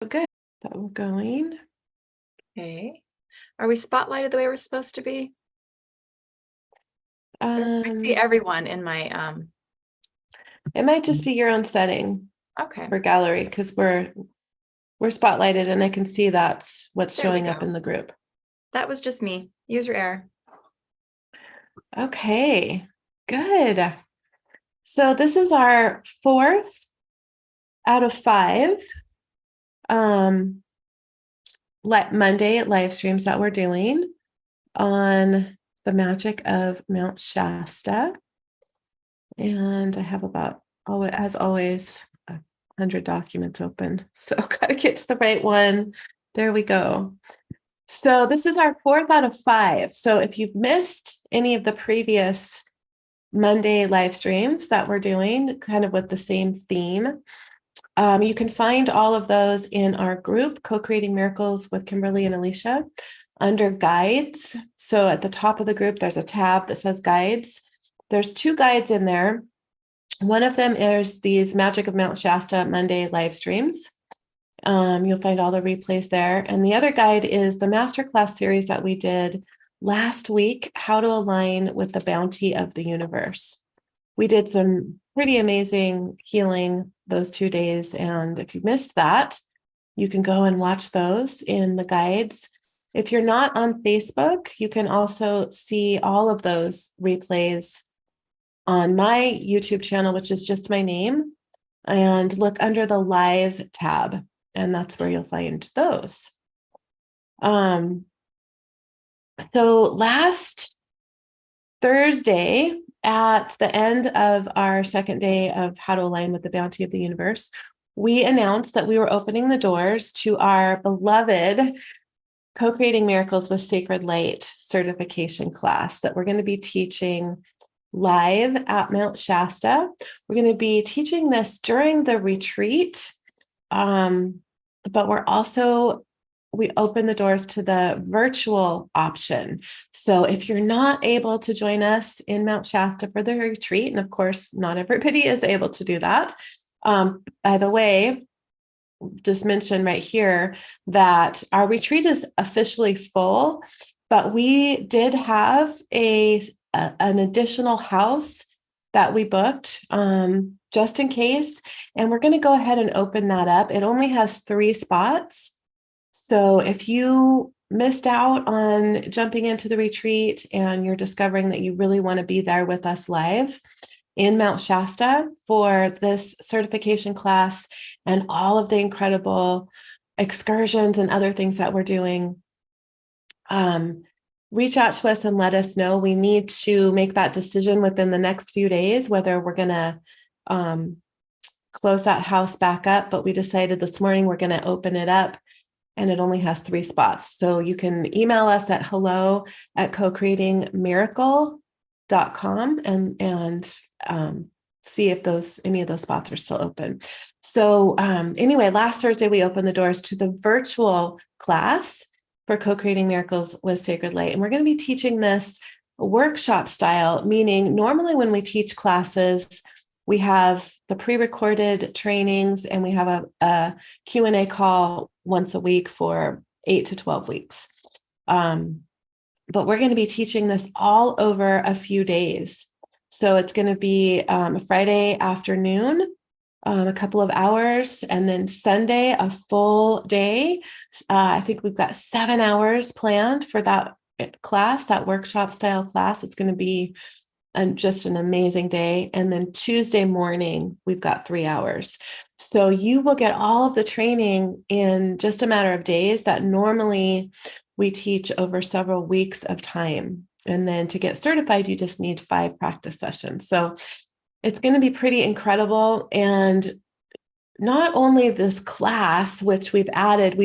Good that we're going. Okay. Are we spotlighted the way we're supposed to be? I see everyone in my It might just be your own setting okay. for gallery because we're spotlighted and I can see that's what's There we showing up go. in the group. That was just me. User error. Okay, good. So this is our 4th out of 5 Monday live streams that we're doing on the magic of Mount Shasta. And I have about, as always, 100 documents open. So gotta get to the right one. There we go. So this is our 4th out of 5. So if you've missed any of the previous Monday live streams that we're doing, kind of with the same theme, you can find all of those in our group, Co-Creating Miracles with Kimberly and Alicia, under guides. So at the top of the group, there's a tab that says guides. There's 2 guides in there. One of them is these Magic of Mount Shasta Monday live streams. You'll find all the replays there. And the other guide is the masterclass series that we did last week, How to Align with the Bounty of the Universe. We did some pretty amazing healing those 2 days. And if you missed that, you can go and watch those in the guides. If you're not on Facebook, you can also see all of those replays on my YouTube channel, which is just my name, and look under the live tab, and that's where you'll find those. So last Thursday, at the end of our 2nd day of How to Align with the Bounty of the Universe, we announced that we were opening the doors to our beloved Co-Creating Miracles with Sacred Light certification class that we're going to be teaching live at Mount Shasta. We're going to be teaching this during the retreat, but we open the doors to the virtual option. So if you're not able to join us in Mount Shasta for the retreat, and of course, not everybody is able to do that. By the way, just mention right here that our retreat is officially full, but we did have an additional house that we booked just in case, and we're going to go ahead and open that up. It only has 3 spots. So if you missed out on jumping into the retreat and you're discovering that you really want to be there with us live in Mount Shasta for this certification class and all of the incredible excursions and other things that we're doing, reach out to us and let us know. We need to make that decision within the next few days, whether we're going to close that house back up. But we decided this morning we're going to open it up, and it only has 3 spots. So you can email us at hello@cocreatingmiracle.com and see if any of those spots are still open. So anyway, last Thursday, we opened the doors to the virtual class for Co-Creating Miracles with Sacred Light. And we're going to be teaching this workshop style, meaning normally when we teach classes, we have the pre-recorded trainings and we have a Q&A call once a week for 8 to 12 weeks. But we're going to be teaching this all over a few days. So it's going to be a Friday afternoon, a couple of hours, and then Sunday, a full day. I think we've got 7 hours planned for that class, that workshop style class. It's going to be just an amazing day. And then Tuesday morning, we've got 3 hours. So you will get all of the training in just a matter of days that normally we teach over several weeks of time. And then to get certified, you just need 5 practice sessions. So it's going to be pretty incredible. And not only this class, which we've added,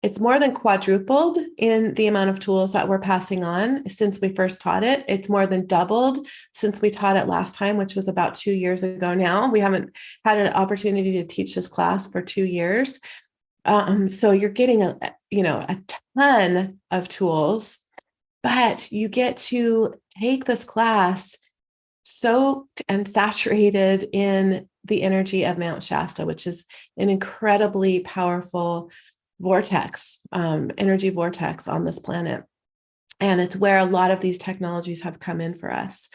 it's more than quadrupled in the amount of tools that we're passing on since we first taught it. It's more than doubled since we taught it last time, which was about 2 years ago now. We haven't had an opportunity to teach this class for 2 years. So you're getting a ton of tools, but you get to take this class soaked and saturated in the energy of Mount Shasta, which is an incredibly powerful vortex, energy vortex on this planet. And it's where a lot of these technologies have come in for us.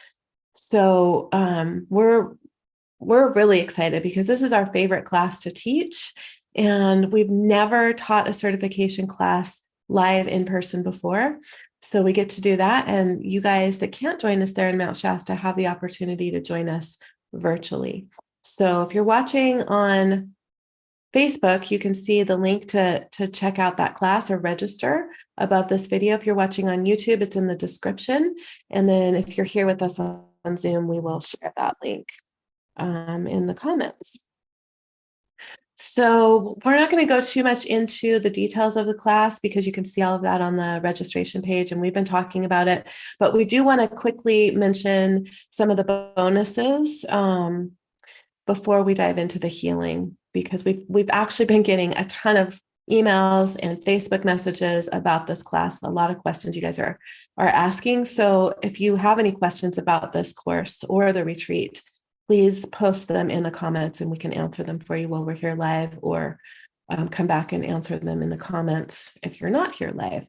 So we're really excited because this is our favorite class to teach. And we've never taught a certification class live in person before. So we get to do that. And you guys that can't join us there in Mount Shasta have the opportunity to join us virtually. So if you're watching on Facebook, you can see the link to check out that class or register above this video. If you're watching on YouTube, it's in the description. And then if you're here with us on Zoom, we will share that link in the comments. So we're not going to go too much into the details of the class because you can see all of that on the registration page, and we've been talking about it. But we do want to quickly mention some of the bonuses before we dive into the healing, because we've actually been getting a ton of emails and Facebook messages about this class. A lot of questions you guys are asking. So if you have any questions about this course or the retreat, please post them in the comments and we can answer them for you while we're here live, or come back and answer them in the comments if you're not here live.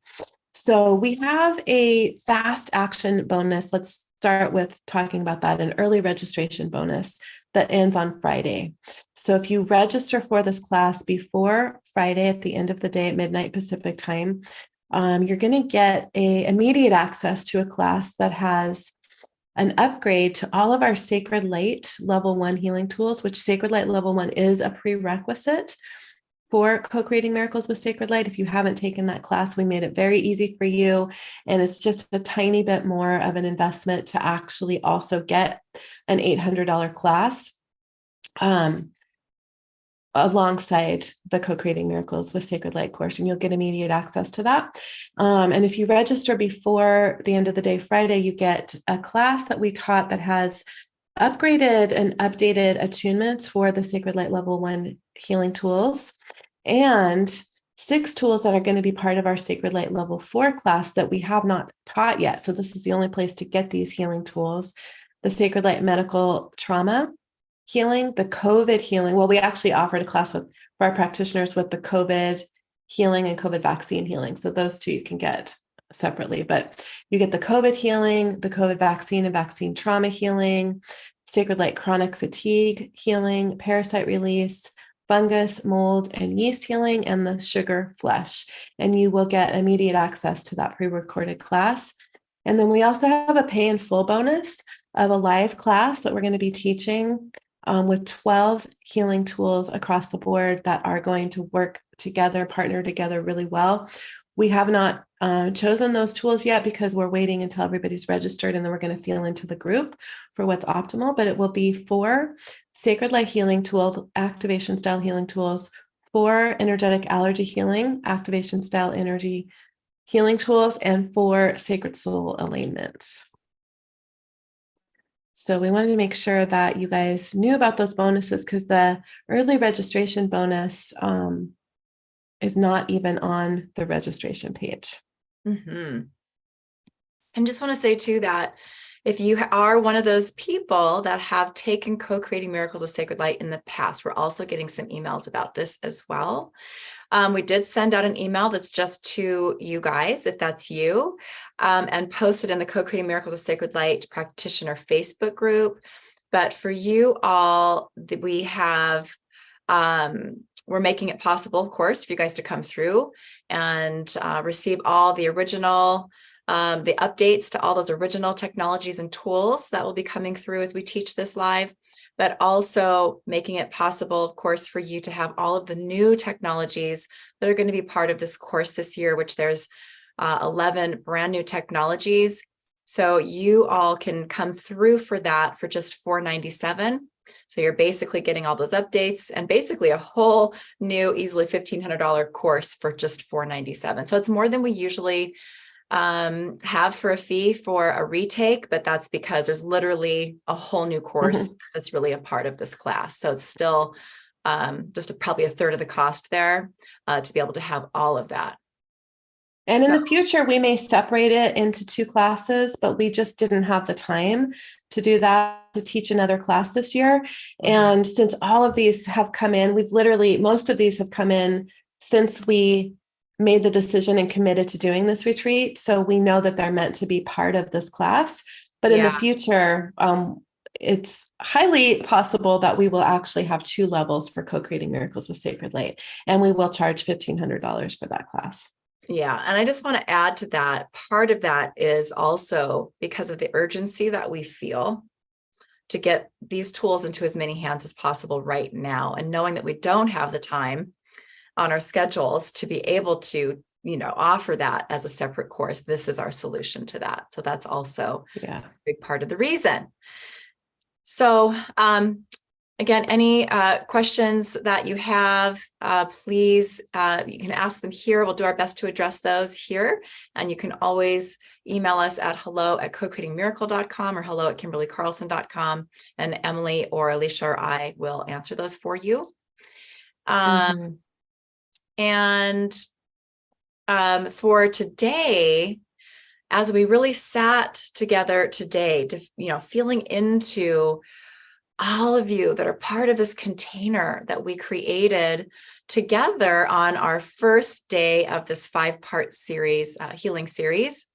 So we have a fast action bonus. Let's start with talking about that, an early registration bonus that ends on Friday. So if you register for this class before Friday at the end of the day at midnight Pacific time, you're going to get immediate access to a class that has an upgrade to all of our Sacred Light Level 1 healing tools, which Sacred Light Level 1 is a prerequisite for Co-Creating Miracles with Sacred Light. If you haven't taken that class, we made it very easy for you. And it's just a tiny bit more of an investment to actually also get an $800 class alongside the Co-Creating Miracles with Sacred Light course, and you'll get immediate access to that. And if you register before the end of the day Friday, you get a class that we taught that has upgraded and updated attunements for the Sacred Light Level 1 healing tools, and 6 tools that are going to be part of our Sacred Light Level 4 class that we have not taught yet. So this is the only place to get these healing tools: the Sacred Light Medical Trauma healing, the COVID healing. Well, we actually offered a class for our practitioners with the COVID healing and COVID vaccine healing. So those two you can get separately, but you get the COVID healing, the COVID vaccine and vaccine trauma healing, Sacred Light chronic fatigue healing, parasite release, fungus, mold, and yeast healing, and the sugar flush. And you will get immediate access to that pre-recorded class. And then we also have a pay in full bonus of a live class that we're going to be teaching with 12 healing tools across the board that are going to work together, partner together really well. We have not chosen those tools yet because we're waiting until everybody's registered, and then we're going to feel into the group for what's optimal. But it will be 4 Sacred Light healing tool, activation style healing tools, 4 energetic allergy healing, activation style energy healing tools, and 4 sacred soul alignments. So we wanted to make sure that you guys knew about those bonuses, because the early registration bonus is not even on the registration page. Mm-hmm. And just want to say too that if you are one of those people that have taken Co-Creating Miracles with Sacred Light in the past, we're also getting some emails about this as well. We did send out an email that's just to you guys, if that's you, and posted in the Co-Creating Miracles with Sacred Light practitioner Facebook group. But for you all, we have, we're making it possible, of course, for you guys to come through and receive all the original, the updates to all those original technologies and tools that will be coming through as we teach this live, but also making it possible, of course, for you to have all of the new technologies that are going to be part of this course this year, which there's 11 brand new technologies. So you all can come through for that for just $497. So you're basically getting all those updates and basically a whole new, easily $1,500 course for just $497. So it's more than we usually have for a fee for a retake, but that's because there's literally a whole new course that's really a part of this class. So it's still just probably a third of the cost there to be able to have all of that. And in So the future, we may separate it into 2 classes, but we just didn't have the time to do that, to teach another class this year. And since all of these have come in, most of these have come in since we made the decision and committed to doing this retreat. So we know that they're meant to be part of this class. But in the future, it's highly possible that we will actually have 2 levels for co-creating miracles with sacred light, and we will charge $1,500 for that class. Yeah. And I just want to add to that. Part of that is also because of the urgency that we feel to get these tools into as many hands as possible right now. And knowing that we don't have the time on our schedules to be able to, offer that as a separate course. This is our solution to that. So that's also a big part of the reason. So, again, any questions that you have, please, you can ask them here. We'll do our best to address those here. And you can always email us at hello@cocreatingmiracle.com or hello@kimberlycarlson.com. And Emily or Alicia or I will answer those for you. And for today, as we really sat together today to, feeling into all of you that are part of this container that we created together on our first day of this 5-part series, healing series,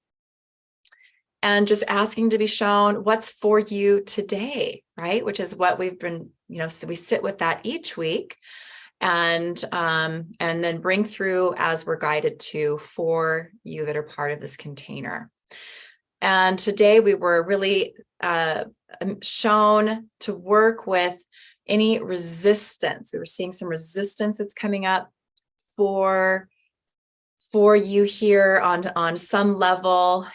and just asking to be shown what's for you today, right? Which is what we've been, so we sit with that each week and then bring through as we're guided to for you that are part of this container. And today we were really shown to work with any resistance. We were seeing some resistance that's coming up for you here on some level.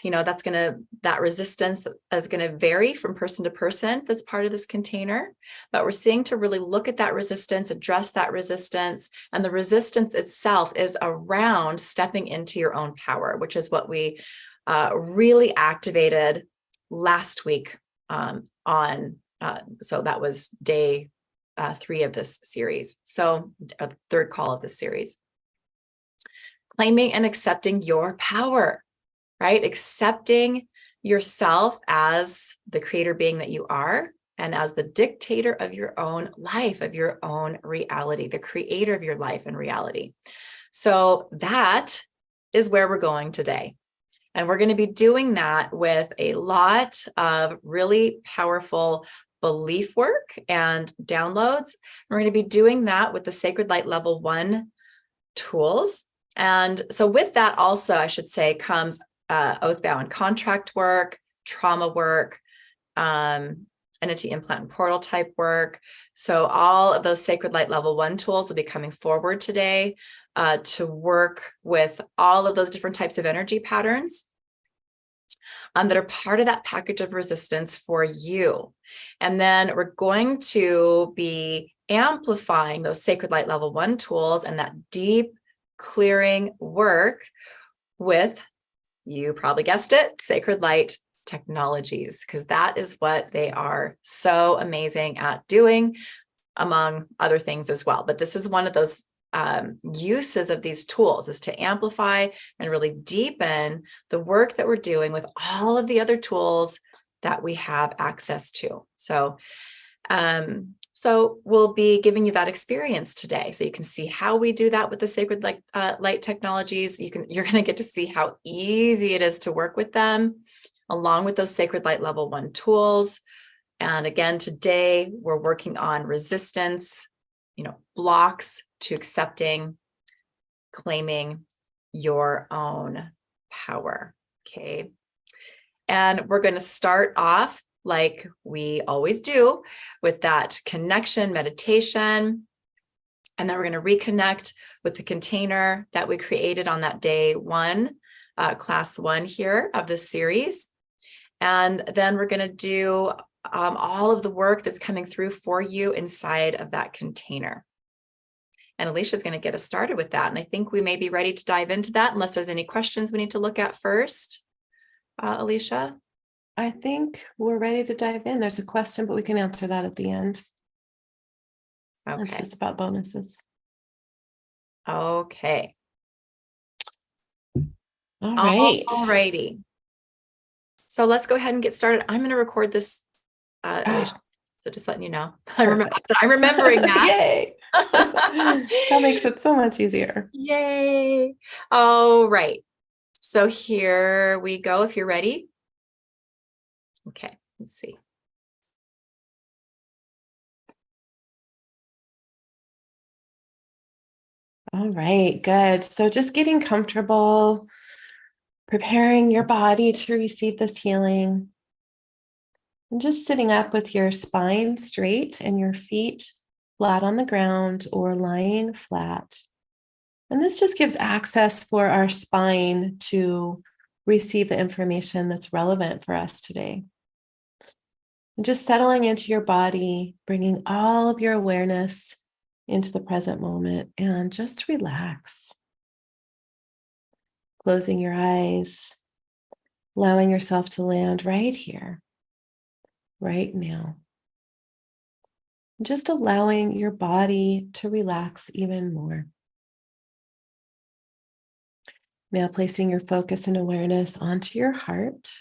That resistance is going to vary from person to person that's part of this container. But we're seeing to really look at that resistance, address that resistance. And the resistance itself is around stepping into your own power, which is what we really activated last week so that was day 3 of this series. So the 3rd call of this series. Claiming and accepting your power, right? Accepting yourself as the creator being that you are and as the dictator of your own life, of your own reality, the creator of your life and reality. So that is where we're going today. And we're going to be doing that with a lot of really powerful belief work and downloads. We're going to be doing that with the Sacred Light Level 1 tools. And so with that also, I should say, comes oath-bound contract work, trauma work, entity implant and portal type work. So all of those Sacred Light Level 1 tools will be coming forward today to work with all of those different types of energy patterns that are part of that package of resistance for you. And then we're going to be amplifying those Sacred Light Level 1 tools and that deep clearing work with, you probably guessed it, Sacred Light technologies, because that is what they are so amazing at doing, among other things as well. But this is one of those uses of these tools, is to amplify and really deepen the work that we're doing with all of the other tools that we have access to. So we'll be giving you that experience today, so you can see how we do that with the Sacred Light technologies. You're going to get to see how easy it is to work with them, along with those Sacred Light Level 1 tools. And again, today we're working on resistance, blocks to accepting, claiming your own power. Okay. And we're going to start off like we always do with that connection meditation. And then we're going to reconnect with the container that we created on that day 1, class 1 here of this series. And then we're going to do all of the work that's coming through for you inside of that container. And Alicia's going to get us started with that. And I think we may be ready to dive into that, unless there's any questions we need to look at first. Alicia? I think we're ready to dive in. There's a question, but we can answer that at the end. Okay. It's just about bonuses. Okay. All right. All righty. So let's go ahead and get started. I'm going to record this. Oh, So just letting you know. perfect. I'm remembering that. Yay. That makes it so much easier. Yay. All right. So here we go. If you're ready. Okay, let's see. All right, good. So just getting comfortable, preparing your body to receive this healing. And just sitting up with your spine straight and your feet flat on the ground or lying flat. And this just gives access for our spine to receive the information that's relevant for us today. And just settling into your body, bringing all of your awareness into the present moment and just relax. Closing your eyes, allowing yourself to land right here, right now. Just allowing your body to relax even more. Now placing your focus and awareness onto your heart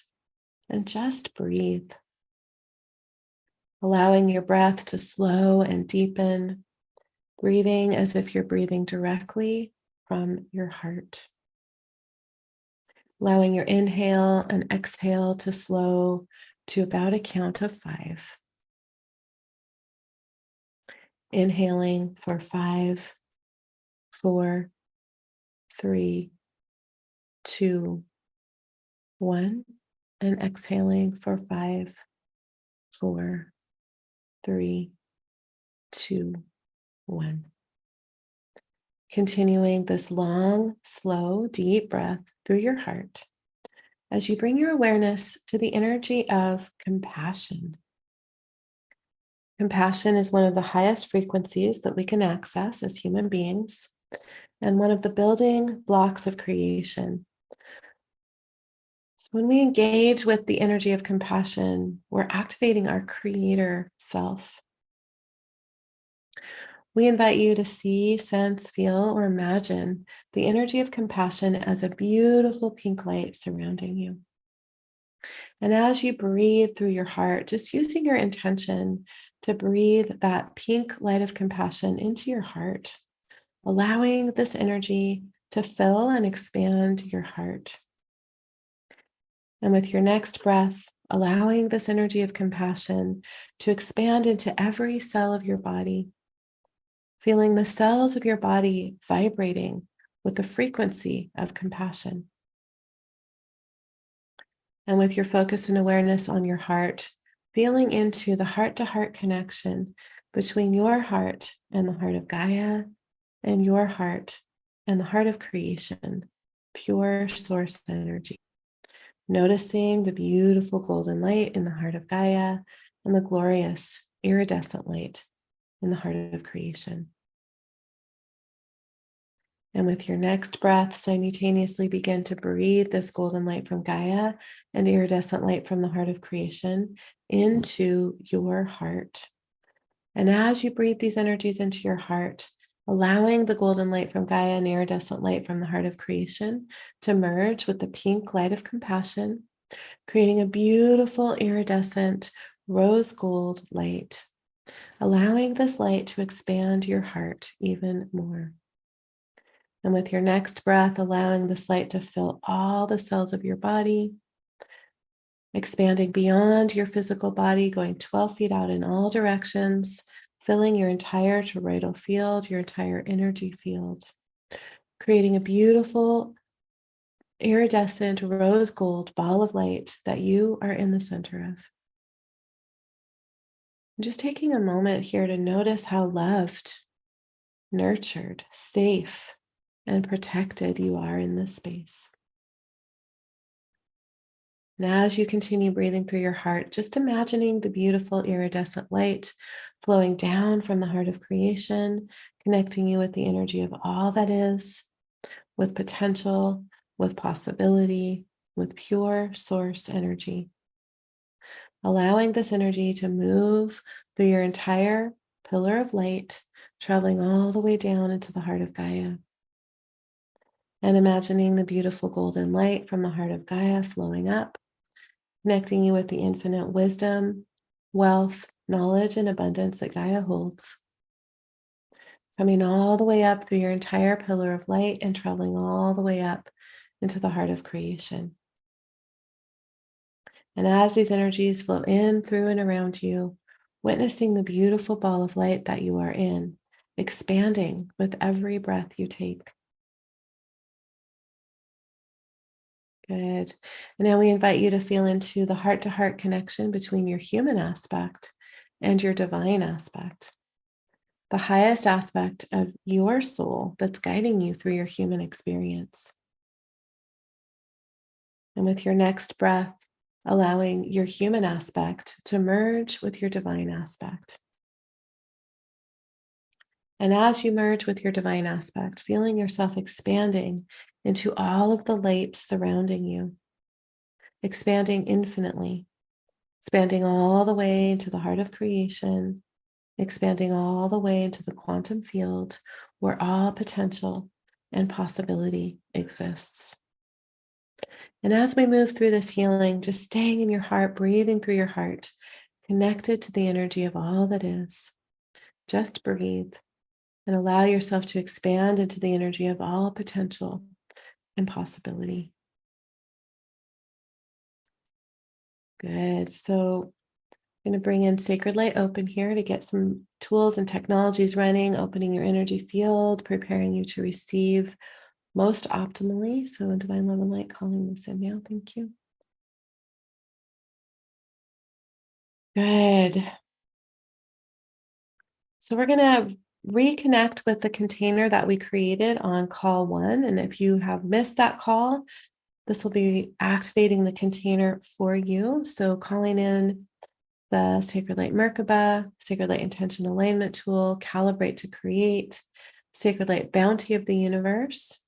and just breathe. Allowing your breath to slow and deepen, breathing as if you're breathing directly from your heart. Allowing your inhale and exhale to slow to about a count of 5. Inhaling for 5, 4, 3, 2, 1, and exhaling for 5, 4, 3, 2, 1. Continuing this long, slow, deep breath through your heart as you bring your awareness to the energy of compassion. Compassion is one of the highest frequencies that we can access as human beings and one of the building blocks of creation. So when we engage with the energy of compassion, we're activating our creator self. We invite you to see, sense, feel, or imagine the energy of compassion as a beautiful pink light surrounding you. And as you breathe through your heart, just using your intention to breathe that pink light of compassion into your heart, allowing this energy to fill and expand your heart. And with your next breath, allowing this energy of compassion to expand into every cell of your body, feeling the cells of your body vibrating with the frequency of compassion. And with your focus and awareness on your heart, feeling into the heart-to-heart connection between your heart and the heart of Gaia, and your heart and the heart of creation, pure source energy. Noticing the beautiful golden light in the heart of Gaia and the glorious iridescent light in the heart of creation. And with your next breath, simultaneously begin to breathe this golden light from Gaia and iridescent light from the heart of creation into your heart. And as you breathe these energies into your heart, allowing the golden light from Gaia and iridescent light from the heart of creation to merge with the pink light of compassion, creating a beautiful iridescent rose gold light, allowing this light to expand your heart even more. And with your next breath, allowing this light to fill all the cells of your body, expanding beyond your physical body, going 12 feet out in all directions, filling your entire toroidal field, your entire energy field, creating a beautiful iridescent rose gold ball of light that you are in the center of. Just taking a moment here to notice how loved, nurtured, safe, and protected you are in this space. Now, as you continue breathing through your heart, just imagining the beautiful iridescent light flowing down from the heart of creation, connecting you with the energy of all that is, with potential, with possibility, with pure source energy. Allowing this energy to move through your entire pillar of light, traveling all the way down into the heart of Gaia. and imagining the beautiful golden light from the heart of Gaia flowing up, connecting you with the infinite wisdom, wealth, knowledge, and abundance that Gaia holds, coming all the way up through your entire pillar of light and traveling all the way up into the heart of creation. And as these energies flow in, through, and around you, witnessing the beautiful ball of light that you are in, expanding with every breath you take. Good. And now we invite you to feel into the heart-to-heart connection between your human aspect and your divine aspect, the highest aspect of your soul that's guiding you through your human experience. And with your next breath, allowing your human aspect to merge with your divine aspect. And as you merge with your divine aspect, feeling yourself expanding into all of the light surrounding you, expanding infinitely, expanding all the way into the heart of creation, expanding all the way into the quantum field where all potential and possibility exists. And as we move through this healing, just staying in your heart, breathing through your heart, connected to the energy of all that is, just breathe and allow yourself to expand into the energy of all potential and possibility. Good. So I'm going to bring in Sacred Light Open here to get some tools and technologies running, opening your energy field, preparing you to receive most optimally. So Divine Love and Light calling this in now. Thank you. Good. So we're going to reconnect with the container that we created on call 1. And if you have missed that call, this will be activating the container for you. So calling in the Sacred Light Merkaba, Sacred Light Intention Alignment Tool, Calibrate to Create, Sacred Light Bounty of the Universe.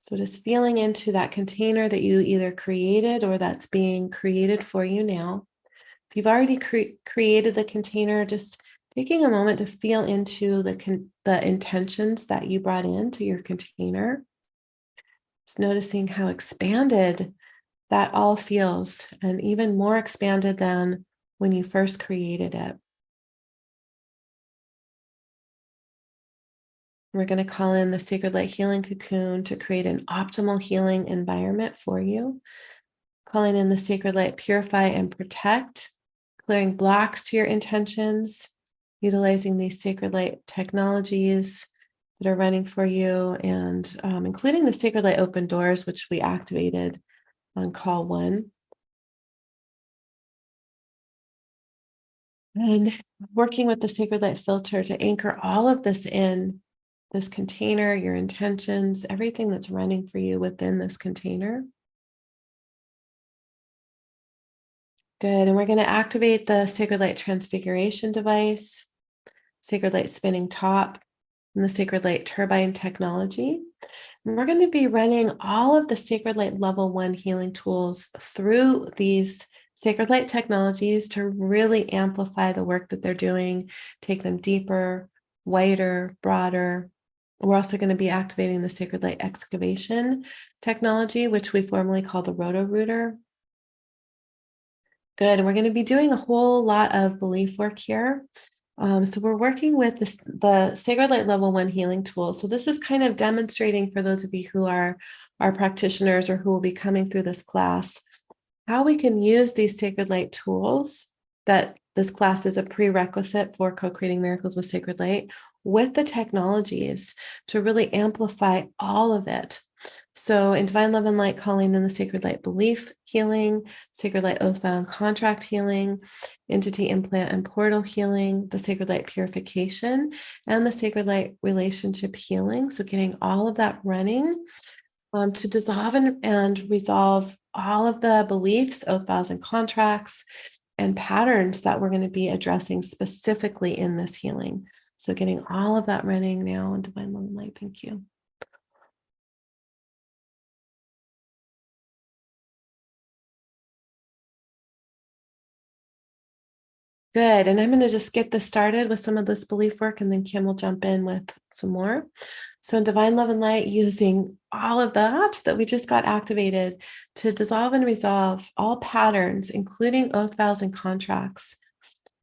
So just feeling into that container that you either created or that's being created for you now. If you've already created the container, just taking a moment to feel into the intentions that you brought into your container. Just noticing how expanded that all feels, and even more expanded than when you first created it. We're going to call in the Sacred Light Healing Cocoon to create an optimal healing environment for you. Calling in the Sacred Light Purify and Protect, clearing blocks to your intentions, utilizing these Sacred Light technologies that are running for you, and including the Sacred Light Open Doors, which we activated on call 1. And working with the Sacred Light filter to anchor all of this in this container, your intentions, everything that's running for you within this container. Good. And we're going to activate the Sacred Light Transfiguration device, Sacred Light Spinning Top, and the Sacred Light Turbine technology. And we're going to be running all of the Sacred Light Level 1 healing tools through these Sacred Light technologies to really amplify the work that they're doing, take them deeper, wider, broader. We're also going to be activating the Sacred Light Excavation technology, which we formerly call the Roto-Rooter. Good. And we're going to be doing a whole lot of belief work here. So we're working with the Sacred Light Level 1 healing tool. So this is kind of demonstrating for those of you who are our practitioners or who will be coming through this class, how we can use these Sacred Light tools, that this class is a prerequisite for co-creating miracles with Sacred Light, with the technologies to really amplify all of it. So in Divine Love and Light, calling in the Sacred Light Belief Healing, Sacred Light Oath-Bound Contract Healing, Entity Implant and Portal Healing, the Sacred Light Purification, and the Sacred Light Relationship Healing. So getting all of that running to dissolve and resolve all of the beliefs, oath, vows, and contracts and patterns that we're going to be addressing specifically in this healing. So getting all of that running now in Divine Love and Light. Thank you. Good. And I'm going to just get this started with some of this belief work, and then Kim will jump in with some more. So in divine love and light, using all of that we just got activated to dissolve and resolve all patterns, including oath, vows, and contracts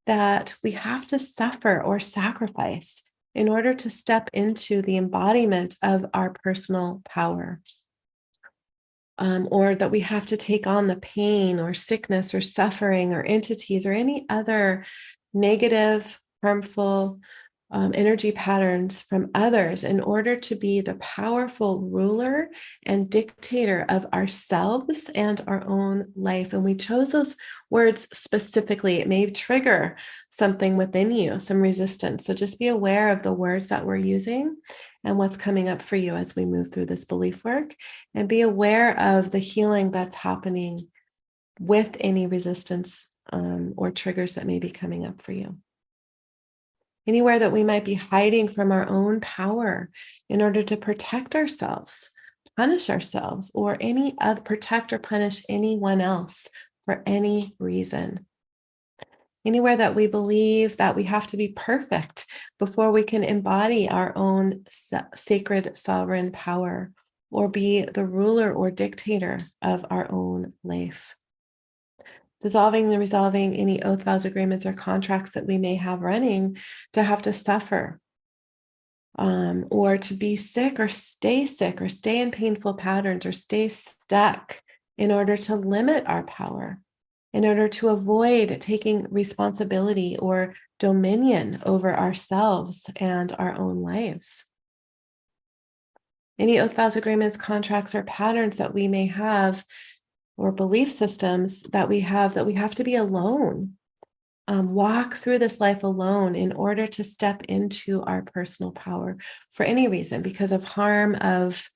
that we have to suffer or sacrifice in order to step into the embodiment of our personal power. Or that we have to take on the pain or sickness or suffering or entities or any other negative, harmful energy patterns from others in order to be the powerful ruler and dictator of ourselves and our own life. And we chose those words specifically. It may trigger something within you, some resistance. So just be aware of the words that we're using and what's coming up for you as we move through this belief work, and be aware of the healing that's happening with any resistance or triggers that may be coming up for you. Anywhere that we might be hiding from our own power in order to protect ourselves, punish ourselves, or any other, protect or punish anyone else for any reason. Anywhere that we believe that we have to be perfect before we can embody our own sacred sovereign power or be the ruler or dictator of our own life. Dissolving and resolving any oath, vows, agreements, or contracts that we may have running to have to suffer, or to be sick or stay in painful patterns or stay stuck in order to limit our power, in order to avoid taking responsibility or dominion over ourselves and our own lives. Any oath, vows, agreements, contracts, or patterns that we may have, or belief systems that we have to be alone, walk through this life alone in order to step into our personal power for any reason, because of harm, of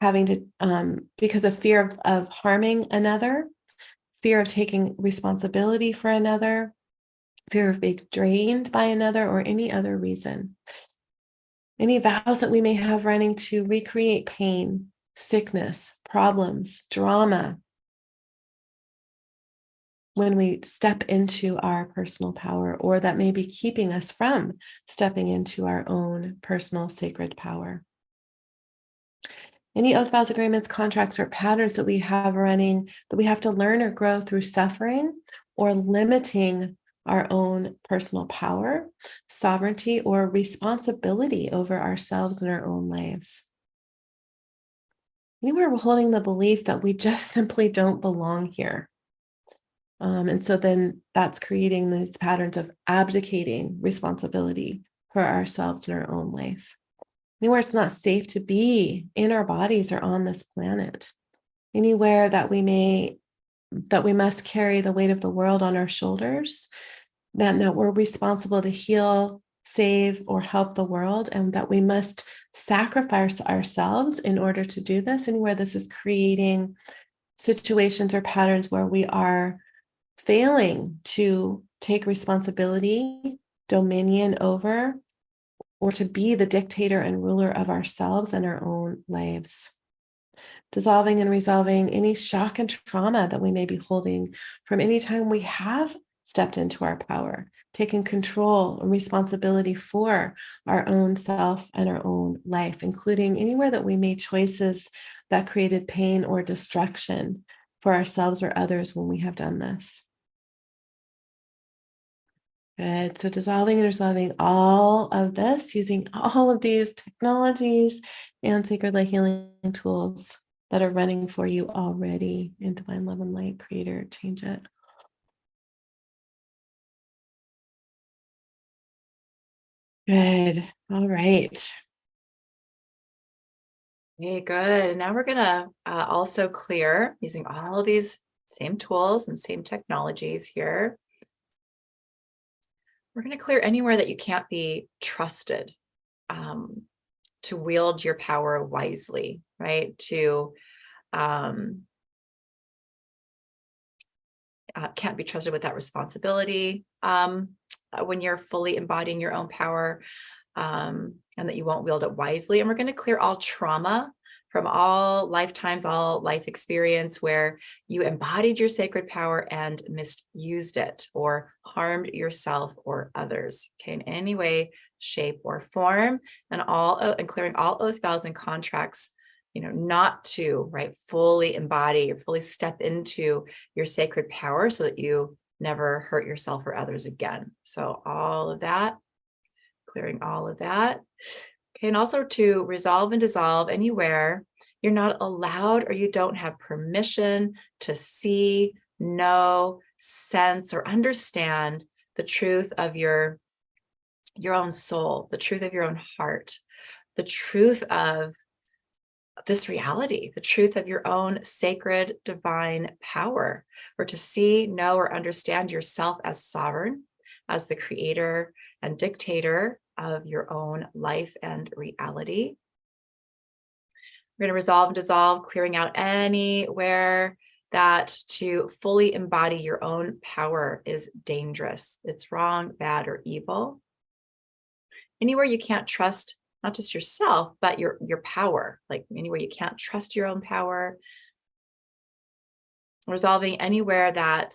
having to, because of fear of harming another, fear of taking responsibility for another, fear of being drained by another, or any other reason. Any vows that we may have running to recreate pain, sickness, problems, drama, when we step into our personal power, or that may be keeping us from stepping into our own personal sacred power. Any oath, vows, agreements, contracts, or patterns that we have running that we have to learn or grow through suffering or limiting our own personal power, sovereignty, or responsibility over ourselves and our own lives. Anywhere we're holding the belief that we just simply don't belong here. And so then that's creating these patterns of abdicating responsibility for ourselves in our own life. Anywhere it's not safe to be in our bodies or on this planet. Anywhere that we must carry the weight of the world on our shoulders, that we're responsible to heal, save, or help the world, and that we must sacrifice ourselves in order to do this. Anywhere this is creating situations or patterns where we are failing to take responsibility, dominion over, or to be the dictator and ruler of ourselves and our own lives. Dissolving and resolving any shock and trauma that we may be holding from any time we have stepped into our power, taking control and responsibility for our own self and our own life, including anywhere that we made choices that created pain or destruction for ourselves or others when we have done this. Good. So dissolving and resolving all of this using all of these technologies and sacred light healing tools that are running for you already in divine love and light. Creator, change it. Good. All right. Okay, good. And now we're going to also clear using all of these same tools and same technologies here. We're going to clear anywhere that you can't be trusted to wield your power wisely, right? Can't be trusted with that responsibility when you're fully embodying your own power, and that you won't wield it wisely. And we're going to clear all trauma from all lifetimes, all life experience where you embodied your sacred power and misused it or harmed yourself or others, okay, in any way, shape, or form, and clearing all oaths, vows, and contracts, not to, right, fully embody or fully step into your sacred power so that you never hurt yourself or others again. So all of that, clearing all of that. Okay, and also to resolve and dissolve anywhere you're not allowed or you don't have permission to see, know, sense, or understand the truth of your own soul, the truth of your own heart, the truth of this reality, the truth of your own sacred divine power, or to see, know, or understand yourself as sovereign, as the creator and dictator of your own life and reality. We're going to resolve and dissolve, clearing out anywhere that to fully embody your own power is dangerous. It's wrong, bad, or evil. Anywhere you can't trust not just yourself, but your power, like anywhere you can't trust your own power. Resolving anywhere that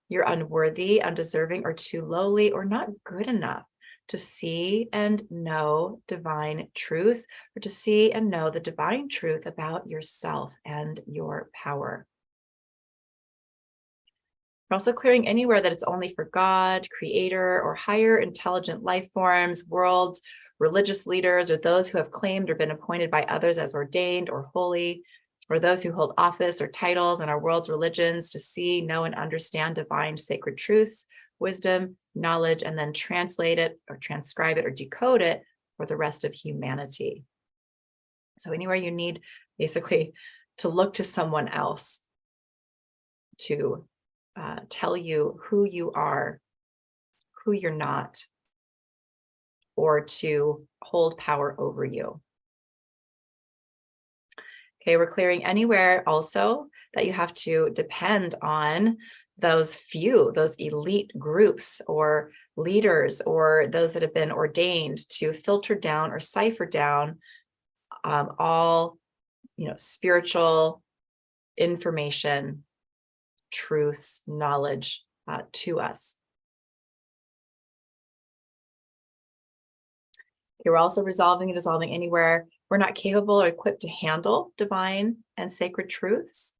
you're unworthy, undeserving, or too lowly, or not good enough to see and know divine truth, or to see and know the divine truth about yourself and your power. We're also clearing anywhere that it's only for God, creator, or higher intelligent life forms, worlds, religious leaders, or those who have claimed or been appointed by others as ordained or holy, or those who hold office or titles in our world's religions to see, know, and understand divine sacred truths, wisdom, knowledge, and then translate it or transcribe it or decode it for the rest of humanity. So anywhere you need basically to look to someone else to tell you who you are, who you're not, or to hold power over you. Okay, we're clearing anywhere also that you have to depend on those few, those elite groups or leaders or those that have been ordained to filter down or cipher down all, spiritual information, truths, knowledge to us. Okay, we're also resolving and dissolving anywhere we're not capable or equipped to handle divine and sacred truths.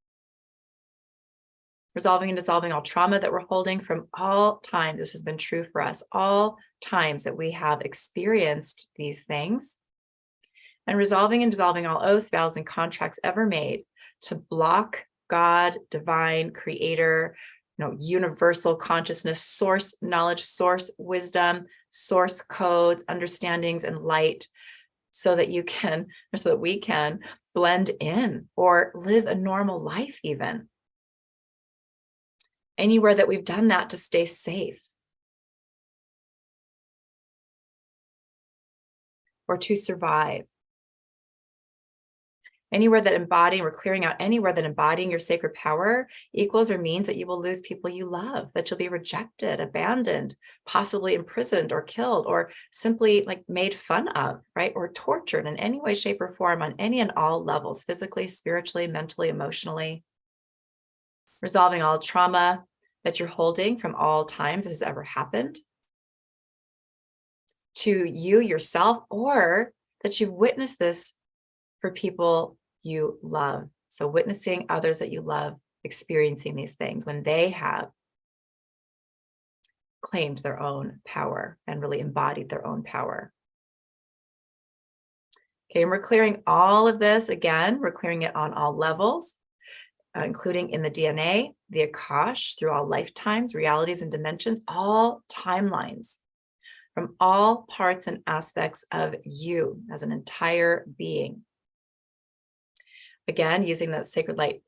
Resolving and dissolving all trauma that we're holding from all times. This has been true for us, all times that we have experienced these things. And resolving and dissolving all oaths, vows, and contracts ever made to block God, divine, creator, universal consciousness, source knowledge, source wisdom, source codes, understandings, and light, so that we can blend in or live a normal life even. Anywhere that we've done that to stay safe or to survive. Anywhere that we're clearing out anywhere that embodying your sacred power equals or means that you will lose people you love, that you'll be rejected, abandoned, possibly imprisoned or killed, or simply like made fun of, right? Or tortured in any way, shape, or form on any and all levels, physically, spiritually, mentally, emotionally. Resolving all trauma that you're holding from all times that has ever happened to you yourself, or that you've witnessed this for people you love. So witnessing others that you love experiencing these things when they have claimed their own power and really embodied their own power. Okay, and we're clearing all of this again. We're clearing it on all levels, including in the DNA, the Akash, through all lifetimes, realities, and dimensions, all timelines from all parts and aspects of you as an entire being. Again, using the sacred light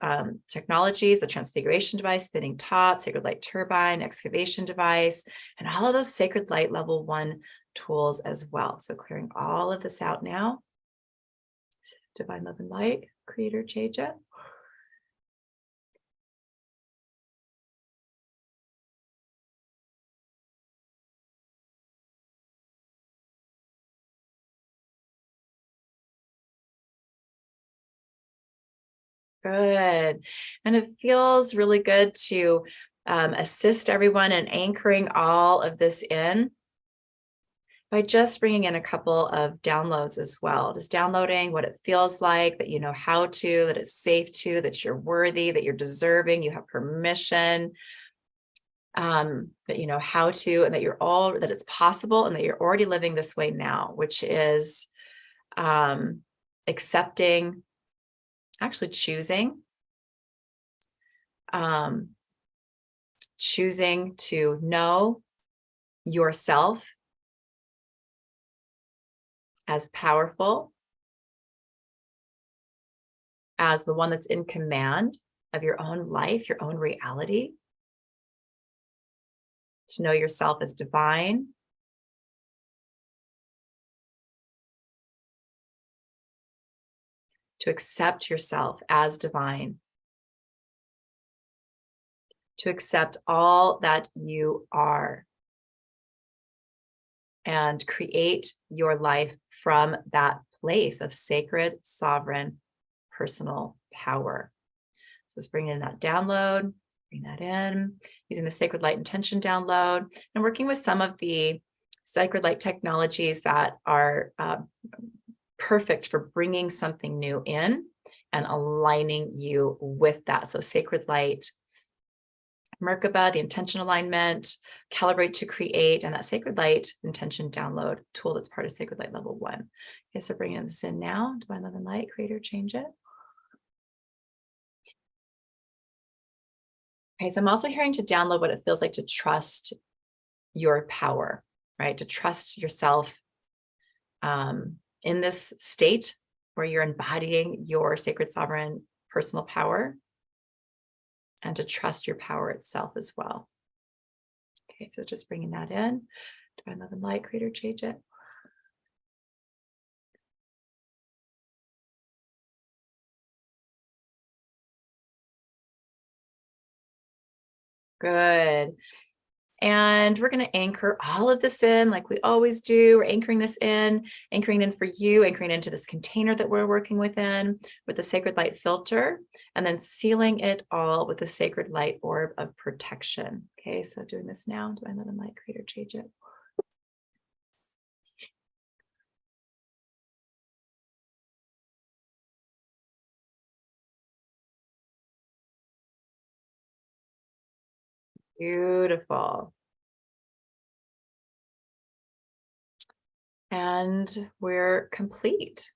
technologies, the transfiguration device, spinning top, sacred light turbine, excavation device, and all of those sacred light level 1 tools as well. So clearing all of this out now. Divine love and light, creator, Cheja. Good. And it feels really good to assist everyone in anchoring all of this in by just bringing in a couple of downloads as well. Just downloading what it feels like, that you know how to, that it's safe to, that you're worthy, that you're deserving, you have permission, that you know how to, and that it's possible, and that you're already living this way now, which is accepting, actually choosing to know yourself as powerful, as the one that's in command of your own life, your own reality, to know yourself as divine, to accept yourself as divine, to accept all that you are, and create your life from that place of sacred, sovereign, personal power. So let's bring in that download, bring that in, using the Sacred Light Intention download, and working with some of the Sacred Light technologies that are perfect for bringing something new in and aligning you with that. So Sacred Light Merkaba, the intention alignment, calibrate to create, and that Sacred Light intention download tool that's part of Sacred Light level 1. Okay, so bringing this in now, Divine Love and Light, creator, change it. Okay, so I'm also hearing to download what it feels like to trust your power, right? To trust yourself in this state where you're embodying your sacred, sovereign, personal power, and to trust your power itself as well. Okay, so just bringing that in. Divine Love and Light, creator, change it. Good. And we're going to anchor all of this in like we always do. We're anchoring this in, anchoring in for you, anchoring into this container that we're working within with the Sacred Light filter, and then sealing it all with the Sacred Light orb of protection. Okay, so doing this now. Divine Love and Light, creator, change it. Beautiful. And we're complete.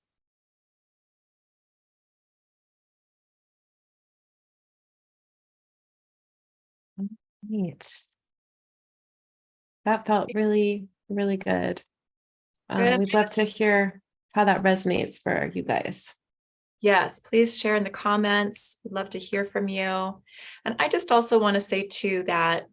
Neat. That felt really, really good. Good. We'd love to hear how that resonates for you guys. Yes, please share in the comments. We'd love to hear from you. And I just also want to say too that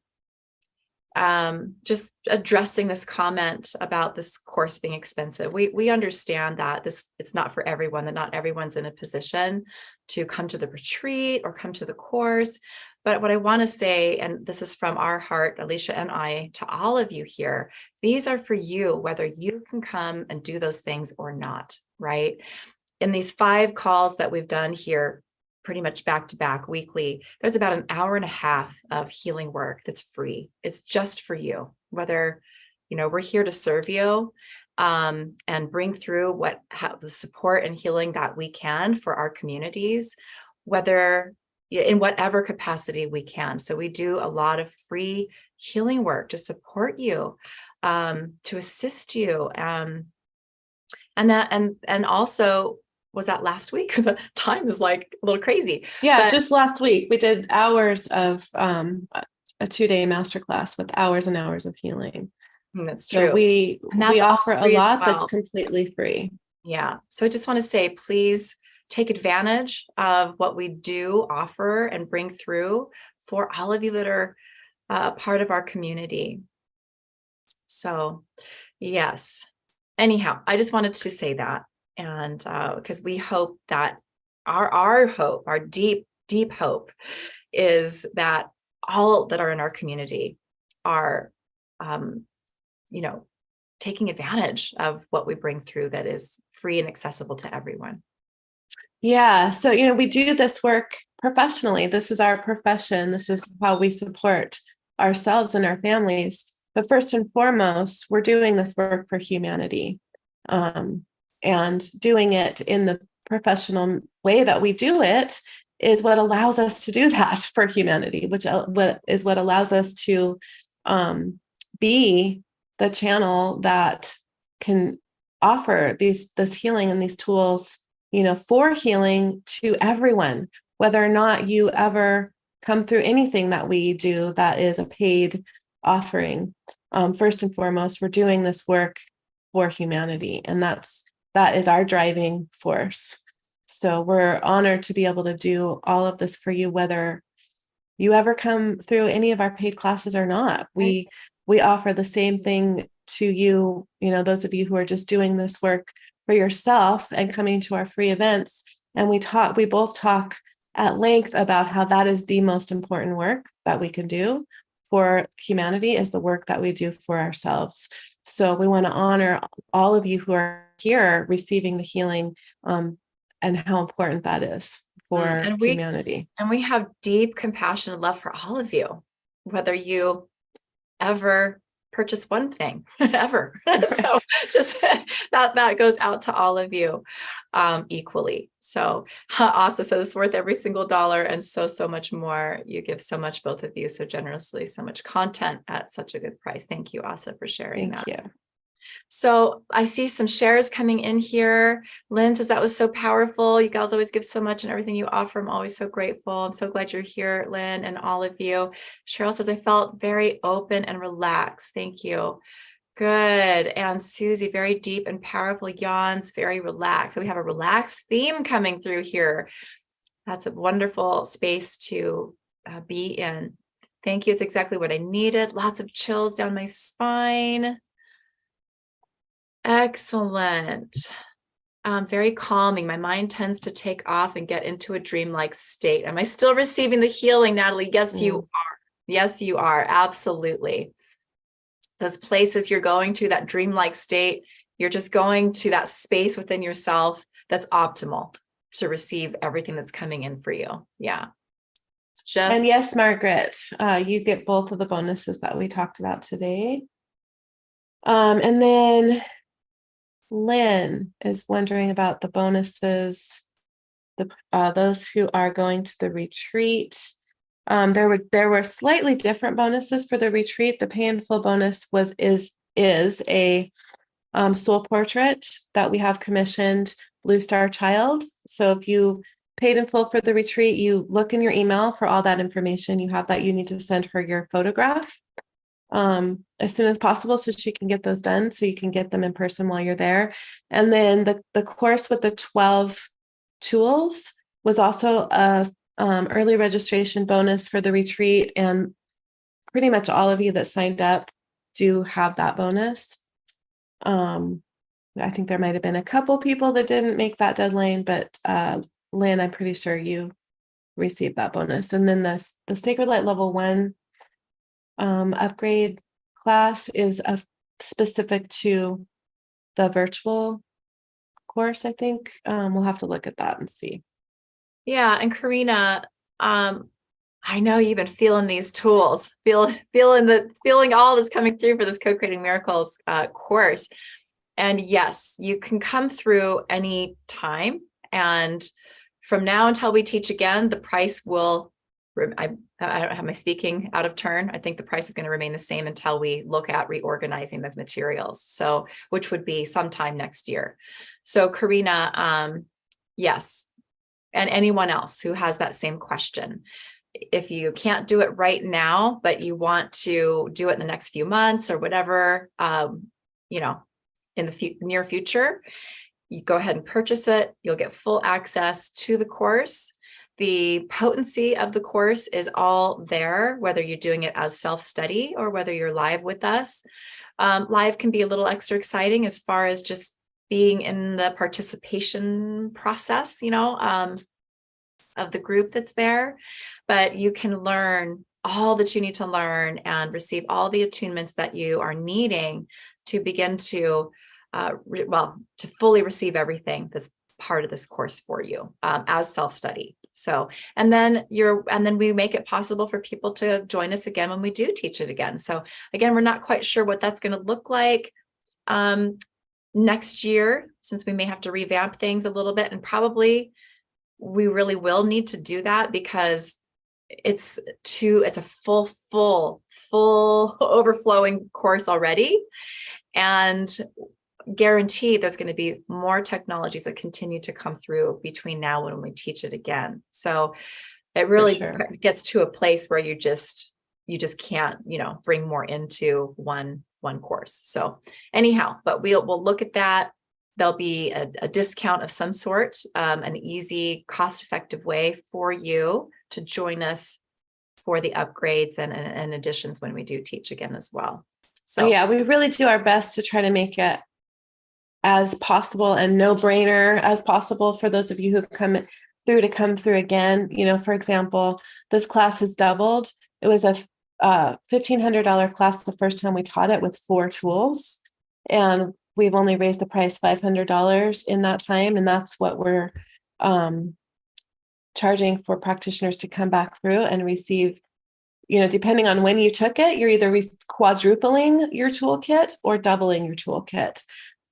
just addressing this comment about this course being expensive. We understand that it's not for everyone, that not everyone's in a position to come to the retreat or come to the course. But what I want to say, and this is from our heart, Alicia and I, to all of you here, these are for you, whether you can come and do those things or not, right? In these 5 calls that we've done here, pretty much back to back weekly, there's about an hour and a half of healing work that's free. It's just for you, whether, you know, we're here to serve you and bring through the support and healing that we can for our communities, whether in whatever capacity we can. So we do a lot of free healing work to support you, to assist you. And also, was that last week? Because time is like a little crazy. Yeah, just last week we did hours of a 2-day masterclass with hours and hours of healing. That's true. So we offer a lot that's completely free. Yeah. So I just want to say, please take advantage of what we do offer and bring through for all of you that are part of our community. So yes. Anyhow, I just wanted to say that. And because we hope that our hope, our deep hope is that all that are in our community are, taking advantage of what we bring through that is free and accessible to everyone. Yeah. So, we do this work professionally. This is our profession. This is how we support ourselves and our families. But first and foremost, we're doing this work for humanity, and doing it in the professional way that we do it is what allows us to do that for humanity, which what allows us to be the channel that can offer this healing and these tools, for healing to everyone, whether or not you ever come through anything that we do that is a paid offering. First and foremost, we're doing this work for humanity, and that is our driving force. So we're honored to be able to do all of this for you, whether you ever come through any of our paid classes or not. We offer the same thing to you, those of you who are just doing this work for yourself and coming to our free events. And we both talk at length about how that is the most important work that we can do for humanity, is the work that we do for ourselves. So we want to honor all of you who are here receiving the healing, and how important that is for humanity. And we have deep compassion and love for all of you, whether you ever purchase one thing ever. So just that goes out to all of you equally. So Asa says it's worth every single dollar and so much more. You give so much, both of you, so generously, so much content at such a good price. Thank you, Asa, for sharing that. Thank you. So I see some shares coming in here. Lynn says that was so powerful. You guys always give so much and everything you offer. I'm always so grateful. I'm so glad you're here, Lynn, and all of you. Cheryl says, I felt very open and relaxed. Thank you. Good. And Susie, very deep and powerful yawns, very relaxed. So we have a relaxed theme coming through here. That's a wonderful space to be in. Thank you. It's exactly what I needed. Lots of chills down my spine. Excellent. Very calming. My mind tends to take off and get into a dreamlike state. Am I still receiving the healing, Natalie? Yes, you are. Yes, you are. Absolutely. Those places you're going to, that dreamlike state, you're just going to that space within yourself that's optimal to receive everything that's coming in for you. Yeah. It's just. And yes, Margaret, you get both of the bonuses that we talked about today. And then Lynn is wondering about the bonuses, those who are going to the retreat. There were slightly different bonuses for the retreat. The pay in full bonus is a soul portrait that we have commissioned Blue Star Child. So if you paid in full for the retreat, you look in your email for all that information. You have that. You need to send her your photograph as soon as possible so she can get those done, so you can get them in person while you're there. And then the course with the 12 tools was also a early registration bonus for the retreat, and pretty much all of you that signed up do have that bonus. I think there might have been a couple people that didn't make that deadline, but Lynn, I'm pretty sure you received that bonus. And then the Sacred Light Level 1 upgrade class is specific to the virtual course, I think. We'll have to look at that and see. Yeah. And Karina, I know you've been feeling these tools, feeling all that's coming through for this Co-Creating Miracles course. And yes, you can come through any time. And from now until we teach again, the price will, I don't have my speaking out of turn. I think the price is going to remain the same until we look at reorganizing the materials. So, which would be sometime next year. So Karina, yes. And anyone else who has that same question. If you can't do it right now, but you want to do it in the next few months or whatever, in the near future, you go ahead and purchase it. You'll get full access to the course. The potency of the course is all there, whether you're doing it as self-study or whether you're live with us. Live can be a little extra exciting as far as just being in the participation process, of the group that's there, but you can learn all that you need to learn and receive all the attunements that you are needing to begin to, to fully receive everything that's part of this course for you as self-study. So, and then we make it possible for people to join us again when we do teach it again. So again, we're not quite sure what that's going to look like next year, since we may have to revamp things a little bit, and probably we really will need to do that because it's a full overflowing course already, and guarantee there's going to be more technologies that continue to come through between now and when we teach it again. So it really gets to a place where you just can't, bring more into one course. So anyhow, but we'll look at that. There'll be a discount of some sort, an easy, cost-effective way for you to join us for the upgrades and additions when we do teach again as well. So yeah, we really do our best to try to make it as possible and no-brainer as possible for those of you who've come through again. For example, this class has doubled. It was a $1,500 class the first time we taught it with 4 tools, and we've only raised the price $500 in that time, and that's what we're charging for practitioners to come back through and receive. Depending on when you took it, you're either quadrupling your toolkit or doubling your toolkit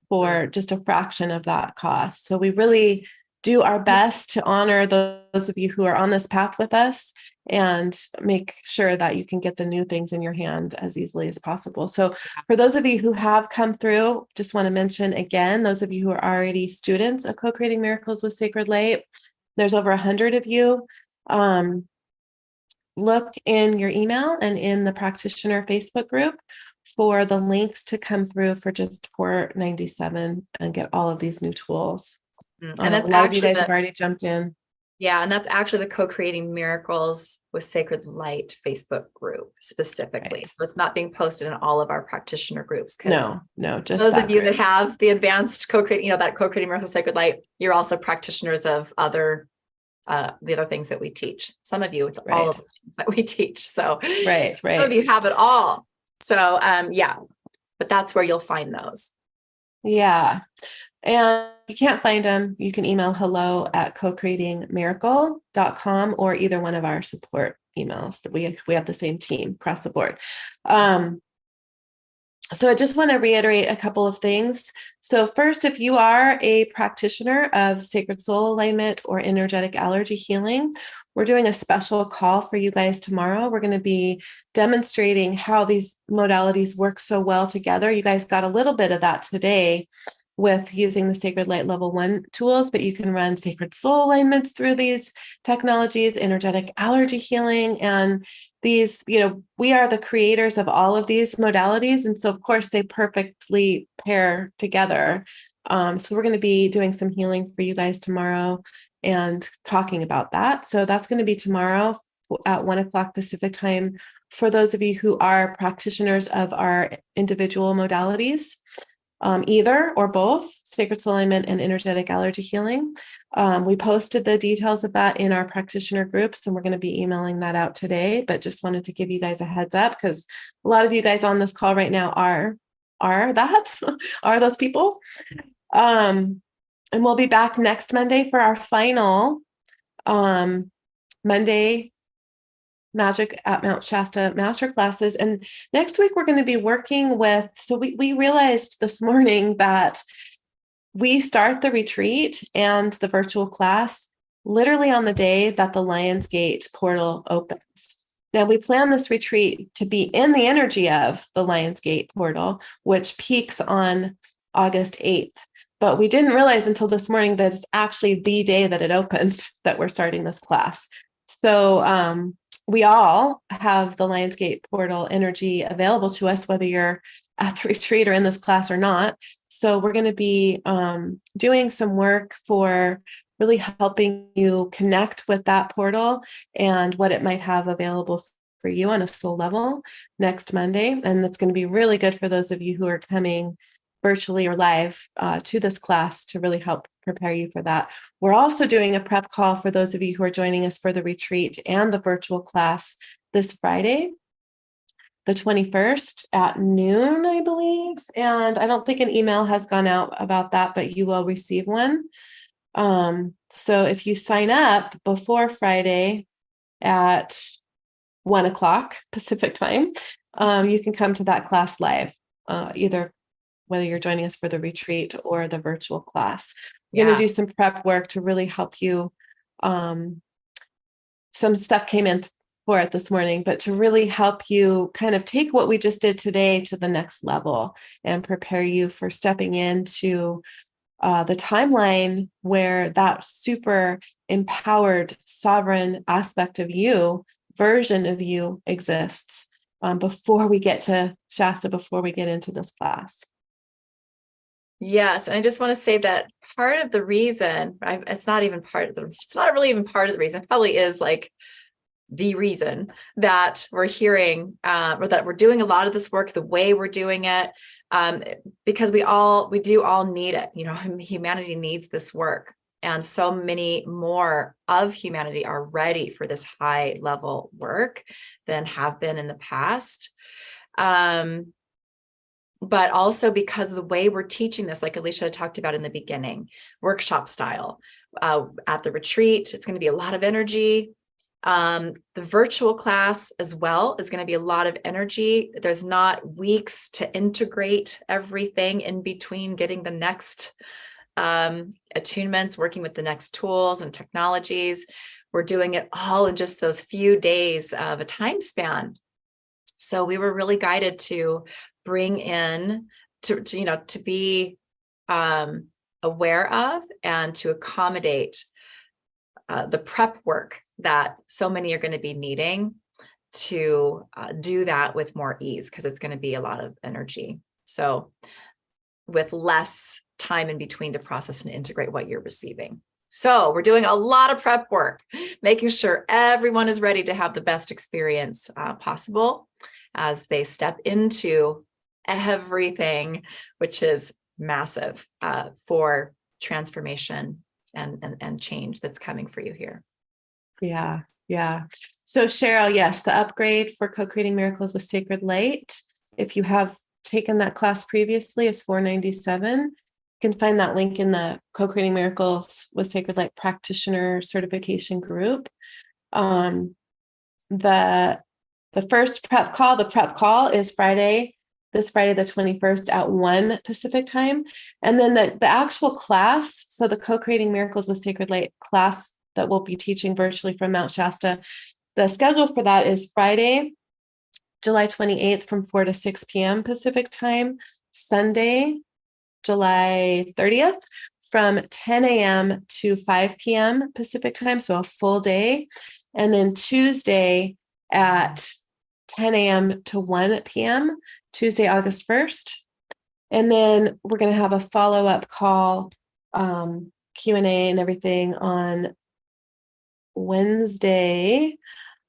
for just a fraction of that cost. So we really do our best to honor those of you who are on this path with us and make sure that you can get the new things in your hand as easily as possible. So for those of you who have come through, just want to mention again, those of you who are already students of Co-Creating Miracles with Sacred Light, there's over 100 of you. Look in your email and in the practitioner Facebook group for the links to come through for just $497 and get all of these new tools. And that's a lot of you guys have already jumped in. Yeah, and that's actually the Co-Creating Miracles with Sacred Light Facebook group specifically. Right. So it's not being posted in all of our practitioner groups. No, just those of you group that have the advanced Co-Creating, that Co-Creating Miracles with Sacred Light, you're also practitioners of the other things that we teach. Some of you, it's all of the things that we teach. So right. Some of you have it all. So but that's where you'll find those. Yeah. And if you can't find them, you can email hello@cocreatingmiracle.com or either one of our support emails. That we have the same team across the board. So I just want to reiterate a couple of things. So first, if you are a practitioner of sacred soul alignment or energetic allergy healing, we're doing a special call for you guys tomorrow. We're going to be demonstrating how these modalities work so well together. You guys got a little bit of that today with using the Sacred Light Level 1 tools, but you can run sacred soul alignments through these technologies, energetic allergy healing, and these, we are the creators of all of these modalities. And so of course they perfectly pair together. So we're going to be doing some healing for you guys tomorrow and talking about that. So that's going to be tomorrow at 1:00 Pacific time for those of you who are practitioners of our individual modalities. Either or both sacred soul alignment and energetic allergy healing. We posted the details of that in our practitioner groups, and we're going to be emailing that out today, but just wanted to give you guys a heads up because a lot of you guys on this call right now are those people. And we'll be back next Monday for our final Monday Magic at Mount Shasta masterclasses. And next week, we're going to be working with, so we realized this morning that we start the retreat and the virtual class literally on the day that the Lionsgate portal opens. Now, we plan this retreat to be in the energy of the Lionsgate portal, which peaks on August 8th. But we didn't realize until this morning that it's actually the day that it opens that we're starting this class. So we all have the Lionsgate portal energy available to us, whether you're at the retreat or in this class or not. So we're going to be doing some work for really helping you connect with that portal and what it might have available for you on a soul level next Monday. And that's going to be really good for those of you who are coming virtually or live to this class to really help prepare you for that. We're also doing a prep call for those of you who are joining us for the retreat and the virtual class this Friday, the 21st at noon, I believe. And I don't think an email has gone out about that, but you will receive one. So if you sign up before Friday at 1 o'clock Pacific time, you can come to that class live, either whether you're joining us for the retreat or the virtual class. We're going to do some prep work to really help you. Some stuff came in for it this morning, but to really help you kind of take what we just did today to the next level and prepare you for stepping into the timeline where that super empowered, sovereign aspect of you, version of you exists, before we get to Shasta, before we get into this class. Yes. And I just want to say that part of the reason, it's not really even part of the reason, probably is like the reason that we're hearing, or that we're doing a lot of this work the way we're doing it, because we do all need it. Humanity needs this work. And so many more of humanity are ready for this high level work than have been in the past. But also because of the way we're teaching this, like Alicia talked about in the beginning, workshop style. At the retreat, it's going to be a lot of energy. The virtual class as well is going to be a lot of energy. There's not weeks to integrate everything in between getting the next attunements, working with the next tools and technologies. We're doing it all in just those few days of a time span. So we were really guided to bring in to be aware of and to accommodate the prep work that so many are going to be needing to do that with more ease, because it's going to be a lot of energy. So with less time in between to process and integrate what you're receiving. So we're doing a lot of prep work, making sure everyone is ready to have the best experience possible as they step into everything, which is massive for transformation and change that's coming for you here. Yeah. So Cheryl, yes, the upgrade for Co-Creating Miracles with Sacred Light, if you have taken that class previously, is $497. You can find that link in the Co-Creating Miracles with Sacred Light practitioner certification group. The first prep call is this Friday, the 21st at 1 Pacific time. And then the actual class, so the Co-Creating Miracles with Sacred Light class that we'll be teaching virtually from Mount Shasta, the schedule for that is Friday, July 28th from 4 to 6 p.m. Pacific time, Sunday, July 30th from 10 a.m. to 5 p.m. Pacific time, so a full day. And then Tuesday at 10 a.m. to 1 p.m., Tuesday, August 1st. And then we're going to have a follow-up call, Q&A and everything on Wednesday,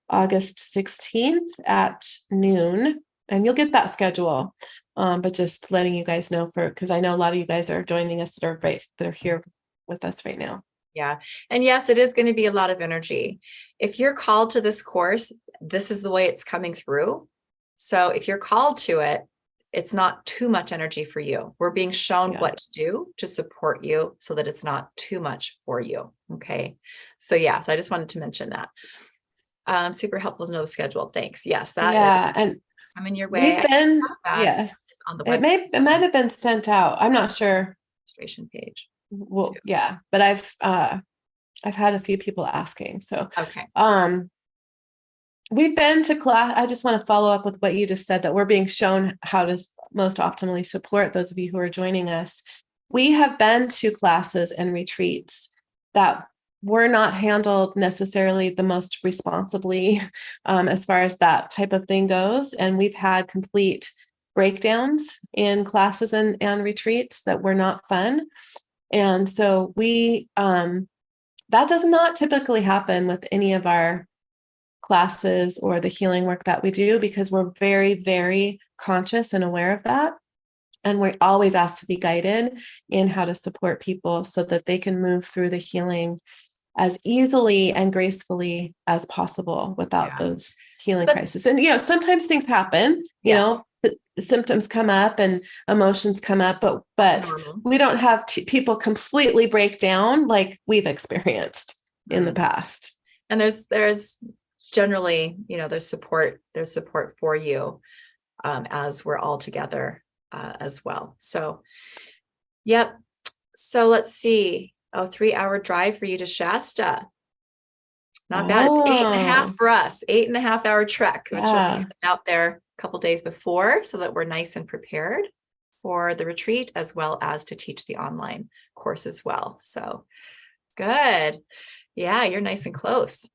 August 16th at noon. And you'll get that schedule. But just letting you guys know, because I know a lot of you guys are joining us that are here with us right now. Yeah. And yes, it is going to be a lot of energy. If you're called to this course, this is the way it's coming through. So if you're called to it, it's not too much energy for you. We're being shown what to do to support you so that it's not too much for you. Okay. So I just wanted to mention that. Super helpful to know the schedule. Thanks. Yes. And coming your way. We've been, on the website. It might have been sent out. I'm not sure. Registration page. Well, yeah, but I've had a few people asking. So, okay. We've been to class. I just want to follow up with what you just said, that we're being shown how to most optimally support those of you who are joining us. We have been to classes and retreats that were not handled necessarily the most responsibly, as far as that type of thing goes. And we've had complete breakdowns in classes and retreats that were not fun. And so that does not typically happen with any of our classes or the healing work that we do, because we're very, very conscious and aware of that. And we're always asked to be guided in how to support people so that they can move through the healing as easily and gracefully as possible without those healing crises. And, sometimes things happen, symptoms come up and emotions come up, It's but normal. we don't have people completely break down like we've experienced in the past. And there's generally, there's support for you as we're all together as well. So, yep. So let's see. Oh, 3-hour drive for you to Shasta. Not bad. It's 8.5 for us, 8.5-hour trek, which will be out there a couple days before so that we're nice and prepared for the retreat, as well as to teach the online course as well. So good. Yeah, you're nice and close.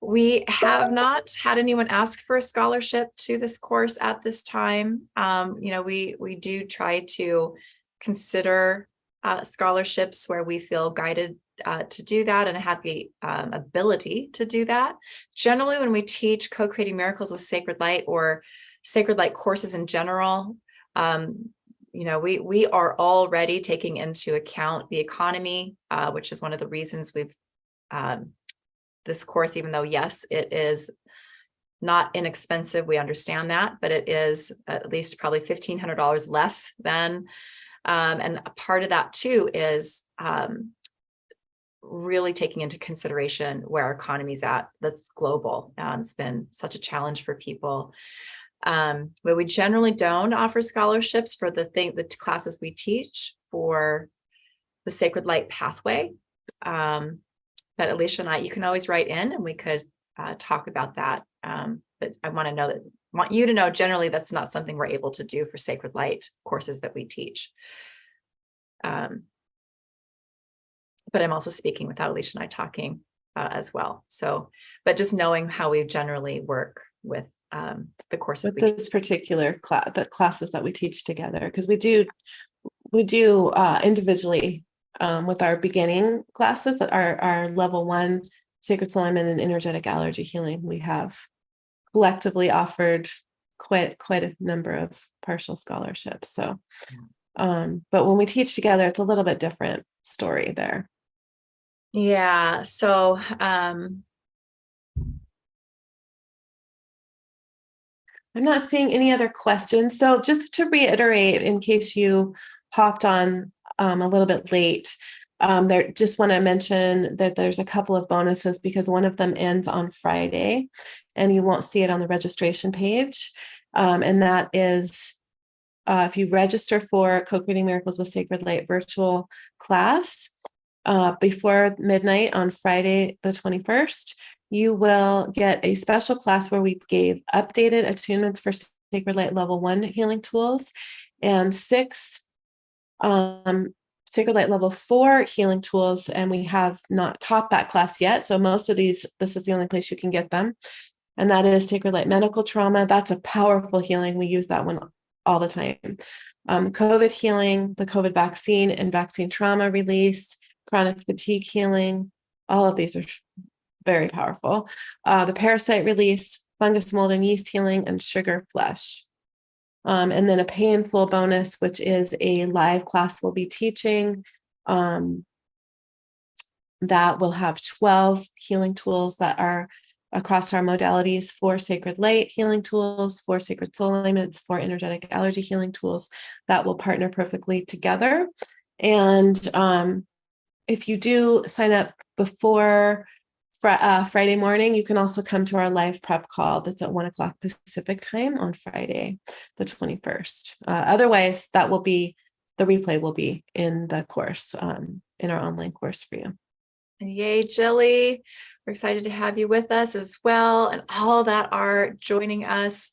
We have not had anyone ask for a scholarship to this course at this time. We do try to consider scholarships where we feel guided to do that and have the ability to do that. Generally, when we teach co-creating miracles with sacred light or sacred light courses in general, we are already taking into account the economy, which is one of the reasons we've this course, even though, yes, it is not inexpensive, we understand that, but it is at least probably $1,500 less than, and a part of that too is really taking into consideration where our economy's at. That's global. It's been such a challenge for people. But we generally don't offer scholarships for the classes we teach for the Sacred Light Pathway. But Alicia and I, you can always write in and we could talk about that. But I want you to know generally that's not something we're able to do for Sacred Light courses that we teach. But I'm also speaking without Alicia and I talking as well. So, but just knowing how we generally work with the courses with this particular class, the classes that we teach together, because we do individually with our beginning classes, our level 1 sacred soul alignment and energetic allergy healing. We have collectively offered quite a number of partial scholarships. So, but when we teach together, it's a little bit different story there. Yeah. So, I'm not seeing any other questions. So just to reiterate, in case you hopped on a little bit late, there just want to mention that there's a couple of bonuses because one of them ends on Friday and you won't see it on the registration page. And that is if you register for Co-Creating Miracles with Sacred Light virtual class before midnight on Friday, the 21st, you will get a special class where we gave updated attunements for Sacred Light Level 1 healing tools and 6 Sacred Light Level 4 healing tools. And we have not taught that class yet. So most of these, this is the only place you can get them. And that is Sacred Light Medical Trauma. That's a powerful healing. We use that one all the time. COVID healing, the COVID vaccine and vaccine trauma release, chronic fatigue healing. All of these are very powerful. The parasite release, fungus, mold, and yeast healing, and sugar flush. And then a painful bonus, which is a live class we'll be teaching that will have 12 healing tools that are across our modalities, 4 sacred light healing tools, 4 sacred soul alignments, 4 energetic allergy healing tools that will partner perfectly together. And if you do sign up before Friday morning, you can also come to our live prep call that's at 1:00 Pacific time on Friday, the 21st. Otherwise, that will be, the replay will be in the course, in our online course for you. Yay, Jilly. We're excited to have you with us as well. And all that are joining us.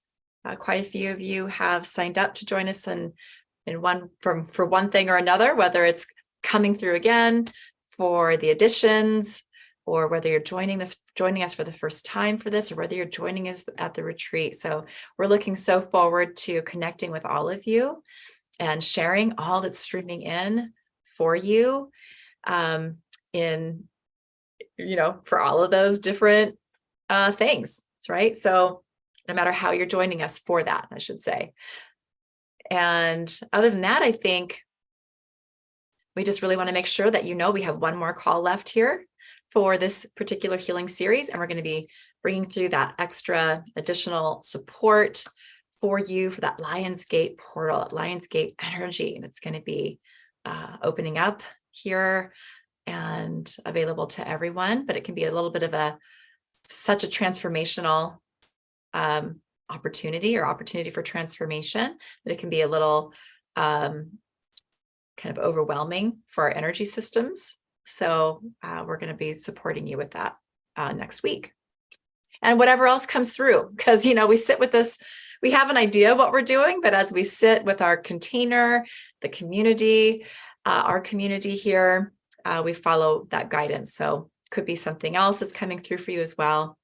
Quite a few of you have signed up to join us for one thing or another, whether it's coming through again for the additions, or whether you're joining us for the first time for this, or whether you're joining us at the retreat. So we're looking so forward to connecting with all of you and sharing all that's streaming in for you for all of those different things, right? So no matter how you're joining us for that, I should say. And other than that, I think we just really want to make sure that we have one more call left here for this particular healing series. And we're going to be bringing through that extra additional support for you for that Lionsgate portal, Lionsgate energy. And it's going to be opening up here and available to everyone, but it can be a little bit of such a transformational opportunity for transformation, that it can be a little kind of overwhelming for our energy systems. So we're going to be supporting you with that next week. And whatever else comes through, because, we sit with this, we have an idea of what we're doing, but as we sit with our container, the community, our community here, we follow that guidance. So could be something else that's coming through for you as well.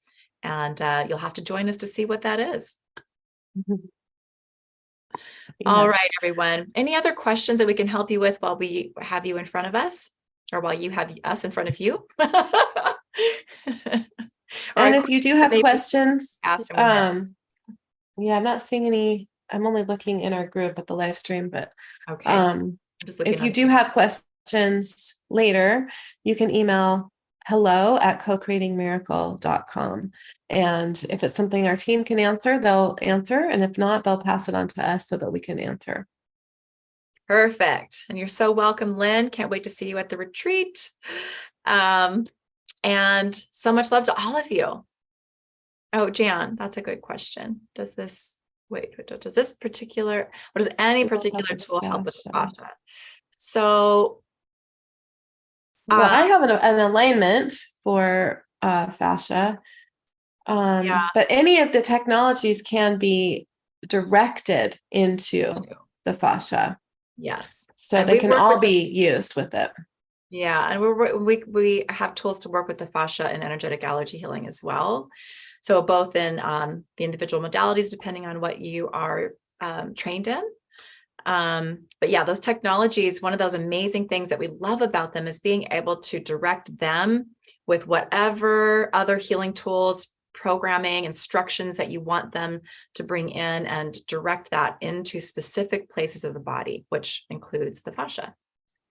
And you'll have to join us to see what that is. Yeah. All right, everyone. Any other questions that we can help you with while we have you in front of us, or while you have us in front of you? And if you do have questions, yeah, I'm not seeing any. I'm only looking in our group at the live stream, but okay. If you do have questions later, you can email hello@cocreatingmiracle.com. And if it's something our team can answer, they'll answer. And if not, they'll pass it on to us so that we can answer. Perfect. And you're so welcome, Lynn. Can't wait to see you at the retreat. And so much love to all of you. Oh, Jan, that's a good question. Does this particular tool help with fascia? So, well, I have an alignment for fascia, but any of the technologies can be directed into the fascia. Yes. So and they can all be used with it. Yeah. And we have tools to work with the fascia and energetic allergy healing as well. So both in the individual modalities, depending on what you are trained in. But yeah, those technologies, one of those amazing things that we love about them is being able to direct them with whatever other healing tools, programming, instructions that you want them to bring in, and direct that into specific places of the body, which includes the fascia,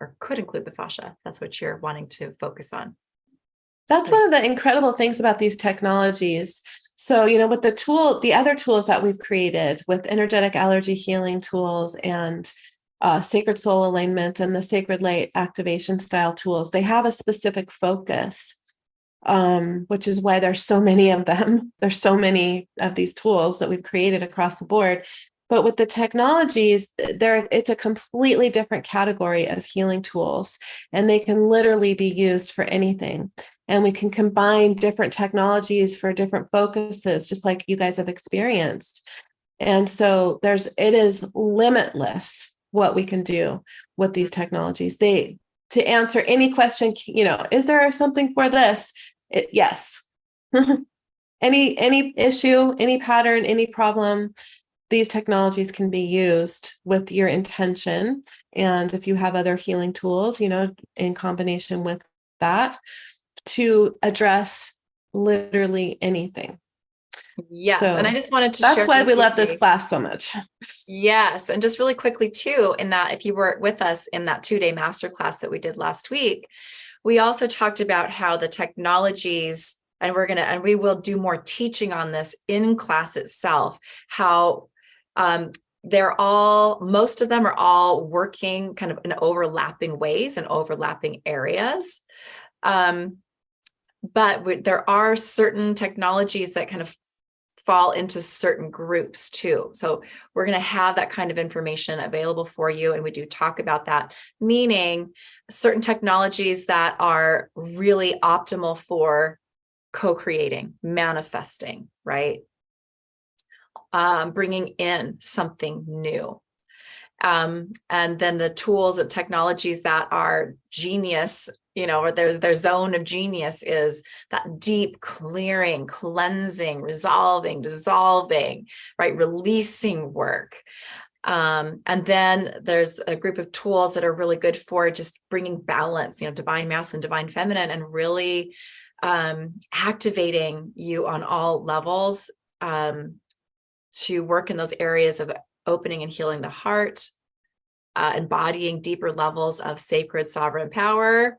or could include the fascia. That's what you're wanting to focus on. That's one of the incredible things about these technologies. So, with the other tools that we've created with energetic allergy healing tools and sacred soul alignment and the sacred light activation style tools, they have a specific focus, which is why there's so many of them. There's so many of these tools that we've created across the board. But with the technologies, it's a completely different category of healing tools, and they can literally be used for anything. And we can combine different technologies for different focuses, just like you guys have experienced. And so it is limitless what we can do with these technologies. To answer any question, is there something for this? Yes. Any issue, any pattern, any problem, these technologies can be used with your intention. And if you have other healing tools, in combination with that, to address literally anything. Yes. And I just wanted to share. That's why we love this class so much. Yes. And just really quickly too, in that, if you were with us in that 2-day masterclass that we did last week, we also talked about how the technologies, and we will do more teaching on this in class itself, how most of them are all working kind of in overlapping ways and overlapping areas. But there are certain technologies that kind of fall into certain groups too. So we're going to have that kind of information available for you. And we do talk about that, meaning certain technologies that are really optimal for co-creating, manifesting, right? Bringing in something new. And then the tools and technologies that are genius, or their zone of genius is that deep clearing, cleansing, resolving, dissolving, right? Releasing work. And then there's a group of tools that are really good for just bringing balance, divine masculine, divine feminine, and really activating you on all levels to work in those areas of opening and healing the heart, embodying deeper levels of sacred sovereign power,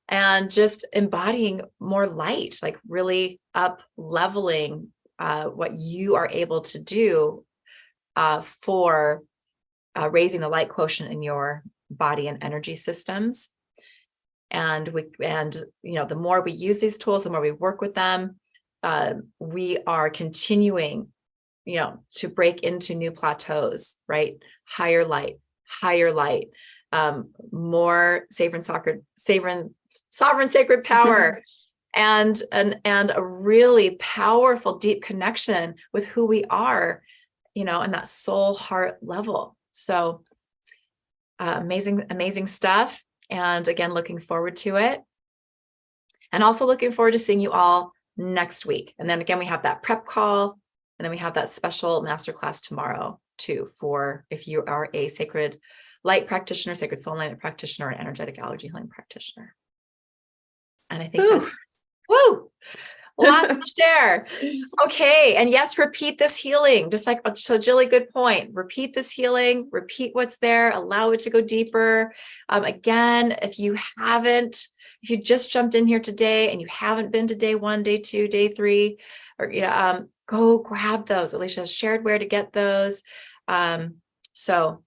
and just embodying more light, like really up leveling what you are able to do for raising the light quotient in your body and energy systems. And the more we use these tools, the more we work with them, we are continuing, to break into new plateaus, right? Higher light, more sovereign sacred power, and a really powerful, deep connection with who we are, and that soul heart level. So amazing stuff. And again, looking forward to it. And also looking forward to seeing you all next week. And then again, we have that prep call, and then we have that special masterclass tomorrow too, for if you are a sacred light practitioner, sacred soul alignment practitioner, and energetic allergy healing practitioner. And I think that's, woo, lots to share. Okay. And yes, repeat this healing, just like, so Jilly, good point. Repeat this healing, repeat what's there, allow it to go deeper. Again, if you just jumped in here today and you haven't been to day 1, day 2, day 3, or, go grab those. Alicia has shared where to get those. So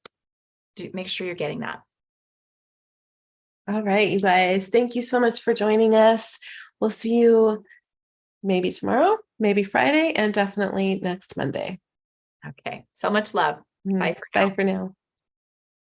make sure you're getting that. All right, you guys, thank you so much for joining us. We'll see you maybe tomorrow, maybe Friday, and definitely next Monday. Okay. So much love. Bye for now. Bye for now.